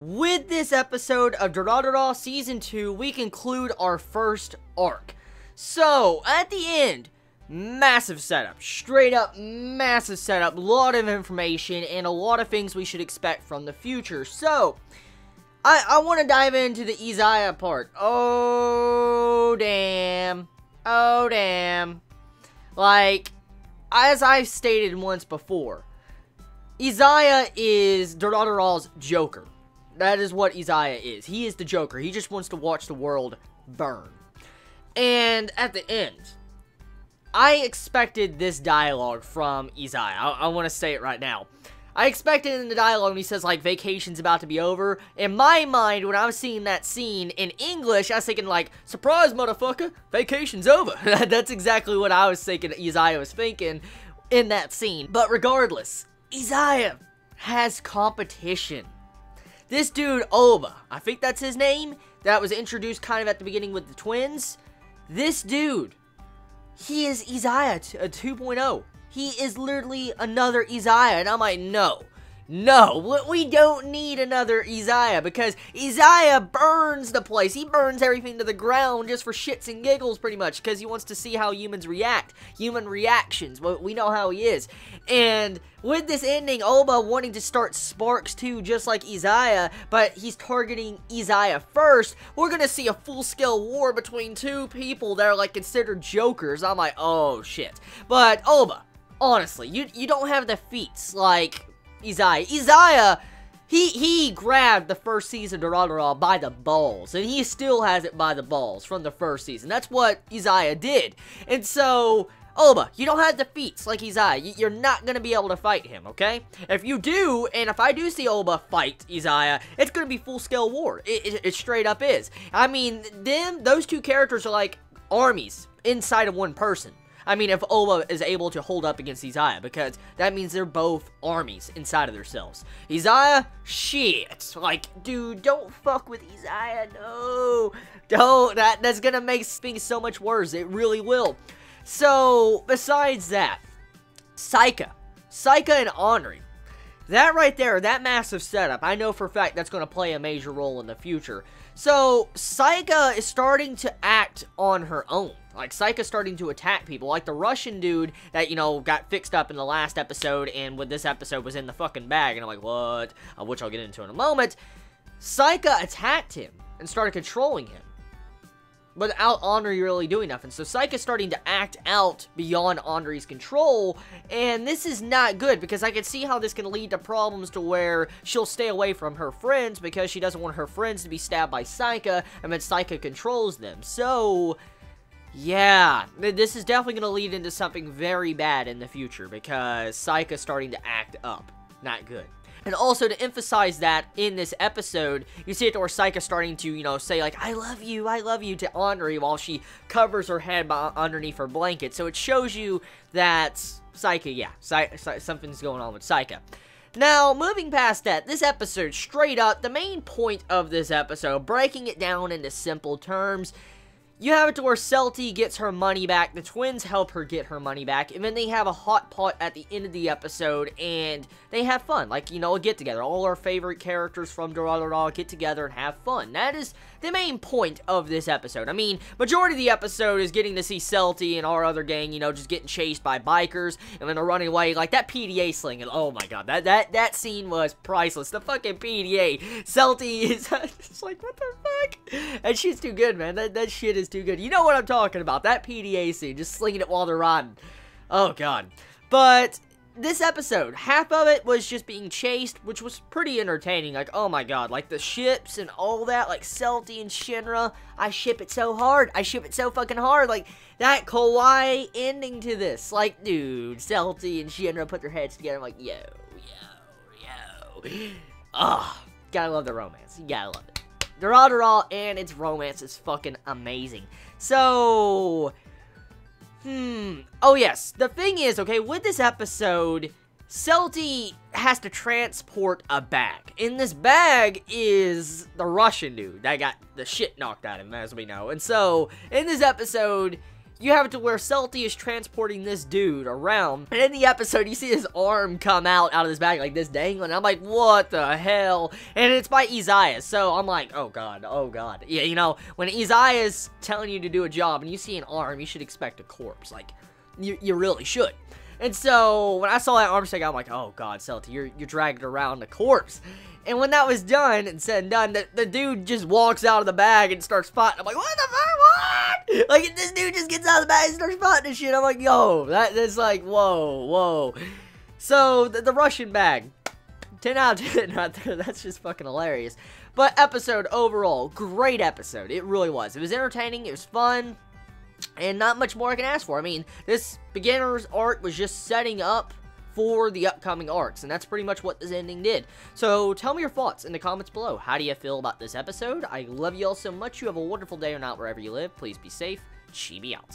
With this episode of Durarara Season 2, we conclude our first arc. So, at the end, massive setup. Straight up massive setup. A lot of information and a lot of things we should expect from the future. So, I want to dive into the Izaya part. Oh, damn. Oh, damn. Like, as I've stated once before, Izaya is Durarara's Joker. That is what Izaya is. He is the Joker. He just wants to watch the world burn. And at the end, I expected this dialogue from Izaya. I want to say it right now. I expected in the dialogue when he says, like, vacation's about to be over. In my mind, when I was seeing that scene in English, I was thinking, like, surprise, motherfucker, vacation's over. That's exactly what I was thinking Izaya was thinking in that scene. But regardless, Izaya has competition. This dude, Oba, I think that's his name, that was introduced kind of at the beginning with the twins. This dude, he is Izaya 2.0. He is literally another Izaya, and I'm like, no, we don't need another Izaya, because Izaya burns the place. He burns everything to the ground just for shits and giggles, pretty much, because he wants to see how humans react. Human reactions, we know how he is. And with this ending, Oba wanting to start sparks too, just like Izaya, but he's targeting Izaya first, we're gonna see a full-scale war between two people that are, like, considered jokers. I'm like, oh, shit. But, Oba, honestly, you don't have the feats like Izaya. Izaya, he grabbed the first season of Durarara by the balls, and he still has it by the balls from the first season. That's what Izaya did. And so, Oba, you don't have the feats like Izaya. You're not going to be able to fight him, okay? If you do, and if I do see Oba fight Izaya, it's going to be full-scale war. It straight up is. I mean, those two characters are like armies inside of one person. I mean, if Oba is able to hold up against Izaya, because that means they're both armies inside of themselves. Izaya, shit. Like, dude, don't fuck with Izaya, no. Don't. That's gonna make things so much worse. It really will. So, besides that, Saika and Henri. That right there, that massive setup, I know for a fact that's going to play a major role in the future. So, Saika is starting to act on her own. Like, Saika's starting to attack people. Like the Russian dude that, you know, got fixed up in the last episode and with this episode was in the fucking bag. And I'm like, what? Which I'll get into in a moment. Saika attacked him and started controlling him, without Henri really doing nothing. So Saika's starting to act out beyond Henri's control, and this is not good, because I can see how this can lead to problems to where she'll stay away from her friends, because she doesn't want her friends to be stabbed by Saika, and then Saika controls them. So, yeah, this is definitely going to lead into something very bad in the future, because Saika's starting to act up. Not good. And also, to emphasize that in this episode, you see it where Saika's starting to, you know, say, like, I love you to Henri, while she covers her head underneath her blanket. So it shows you that Saika, yeah, something's going on with Saika. Now, moving past that, this episode, straight up, the main point of this episode, breaking it down into simple terms, you have it to where Celty gets her money back, the twins help her get her money back, and then they have a hot pot at the end of the episode, and they have fun, like, you know, a get-together. All our favorite characters from Durarara get together and have fun. That is the main point of this episode. I mean, majority of the episode is getting to see Celty and our other gang, you know, just getting chased by bikers, and then they're running away, like that PDA sling, and oh my god, that scene was priceless. The fucking PDA. Celty is, it's like, what the fuck? That shit's too good, man. That shit is too good. You know what I'm talking about. That PDA scene, just slinging it while they're riding. Oh, God. But this episode, half of it was just being chased, which was pretty entertaining. Like, oh my god, like the ships and all that, like Celty and Shinra, I ship it so hard. I ship it so fucking hard. Like, that kawaii ending to this. Like, dude, Celty and Shinra put their heads together. I'm like, yo. Oh, gotta love the romance. You gotta love it. Durarara and its romance is fucking amazing. So, oh yes, the thing is, okay, with this episode, Celty has to transport a bag. In this bag is the Russian dude that got the shit knocked out of him, as we know. And so, in this episode, you have it to where Celty is transporting this dude around, and in the episode, you see his arm come out of this bag, like this dangling. I'm like, what the hell? And it's by Isaiah, so I'm like, oh god, oh god. Yeah, you know, when Isaiah is telling you to do a job, and you see an arm, you should expect a corpse. Like, you really should. And so, when I saw that arm stick, I'm like, oh god, Celty, you're dragging around a corpse. And when that was done and said and done, the dude just walks out of the bag and starts fighting. I'm like, what the fuck? What? Like, this dude just gets out of the bag and starts fighting and shit. I'm like, yo, that's like, whoa. So, the Russian bag, 10 out of 10 right there. That's just fucking hilarious. But episode overall, great episode. It really was. It was entertaining. It was fun. And not much more I can ask for. I mean, this beginner's arc was just setting up for the upcoming arcs, and that's pretty much what this ending did. So tell me your thoughts in the comments below. How do you feel about this episode? I love you all so much. You have a wonderful day or night wherever you live. Please be safe. Chibi out.